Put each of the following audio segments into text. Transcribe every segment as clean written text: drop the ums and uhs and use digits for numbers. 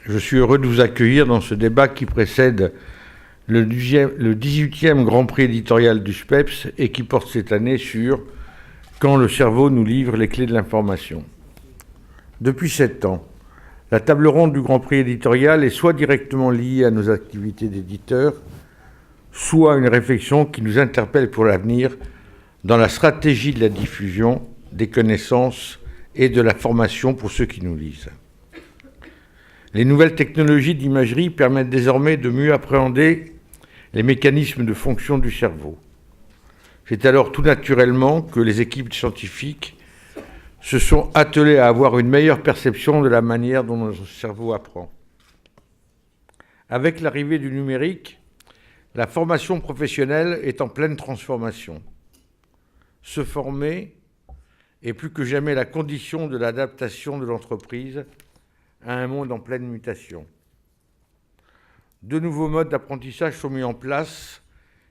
Je suis heureux de vous accueillir dans ce débat qui précède le 18e Grand Prix éditorial du SPEPS et qui porte cette année sur « Quand le cerveau nous livre les clés de l'information ». Depuis 7 ans, la table ronde du Grand Prix éditorial est soit directement liée à nos activités d'éditeurs, soit à une réflexion qui nous interpelle pour l'avenir dans la stratégie de la diffusion des connaissances et de la formation pour ceux qui nous lisent. Les nouvelles technologies d'imagerie permettent désormais de mieux appréhender les mécanismes de fonction du cerveau. C'est alors tout naturellement que les équipes scientifiques se sont attelées à avoir une meilleure perception de la manière dont notre cerveau apprend. Avec l'arrivée du numérique, la formation professionnelle est en pleine transformation. Se former est plus que jamais la condition de l'adaptation de l'entreprise à un monde en pleine mutation. De nouveaux modes d'apprentissage sont mis en place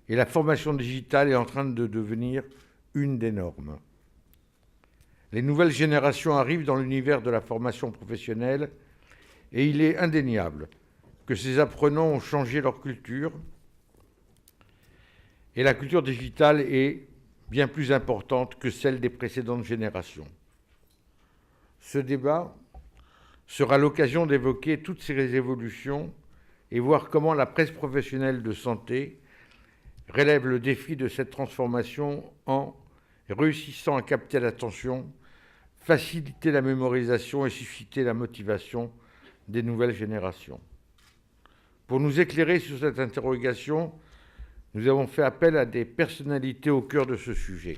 et la formation digitale est en train de devenir une des normes. Les nouvelles générations arrivent dans l'univers de la formation professionnelle et il est indéniable que ces apprenants ont changé leur culture et la culture digitale est bien plus importante que celle des précédentes générations. Ce débat sera l'occasion d'évoquer toutes ces évolutions et voir comment la presse professionnelle de santé relève le défi de cette transformation en réussissant à capter l'attention, faciliter la mémorisation et susciter la motivation des nouvelles générations. Pour nous éclairer sur cette interrogation, nous avons fait appel à des personnalités au cœur de ce sujet.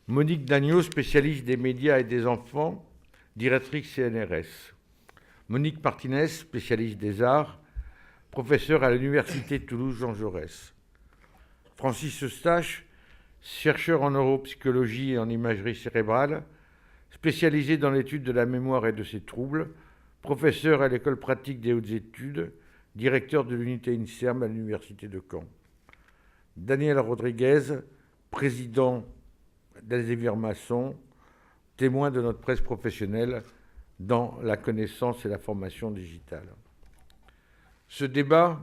Monique Dagneau, spécialiste des médias et des enfants, directrice CNRS. Monique Martinez, spécialiste des arts, professeure à l'Université de Toulouse Jean Jaurès. Francis Eustache, chercheur en neuropsychologie et en imagerie cérébrale, spécialisé dans l'étude de la mémoire et de ses troubles, professeur à l'École pratique des hautes études, directeur de l'unité INSERM à l'Université de Caen. Daniel Rodriguez, président d'Elsevier Masson, témoin de notre presse professionnelle dans la connaissance et la formation digitale. Ce débat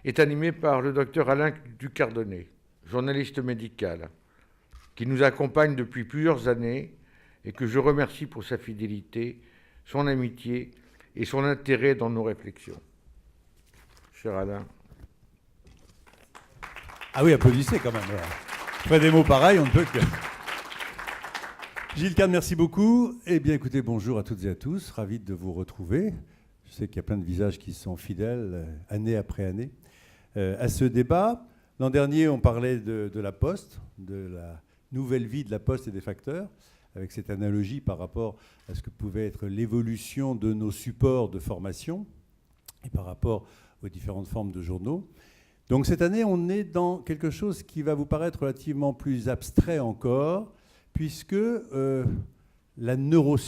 est animé par le docteur Alain Ducardonnet, journaliste médical, qui nous accompagne depuis plusieurs années et que je remercie pour sa fidélité, son amitié et son intérêt dans nos réflexions. Cher Alain. Ah oui, applaudissez quand même. Après des mots pareils, on ne peut que... Gilles Kahn, merci beaucoup. Eh bien, écoutez, bonjour à toutes et à tous. Ravi de vous retrouver. Je sais qu'il y a plein de visages qui sont fidèles, année après année, à ce débat. L'an dernier, on parlait de la Poste, de la nouvelle vie de la Poste et des facteurs, avec cette analogie par rapport à ce que pouvait être l'évolution de nos supports de formation et par rapport aux différentes formes de journaux. Donc cette année, on est dans quelque chose qui va vous paraître relativement plus abstrait encore, puisque la neuroscience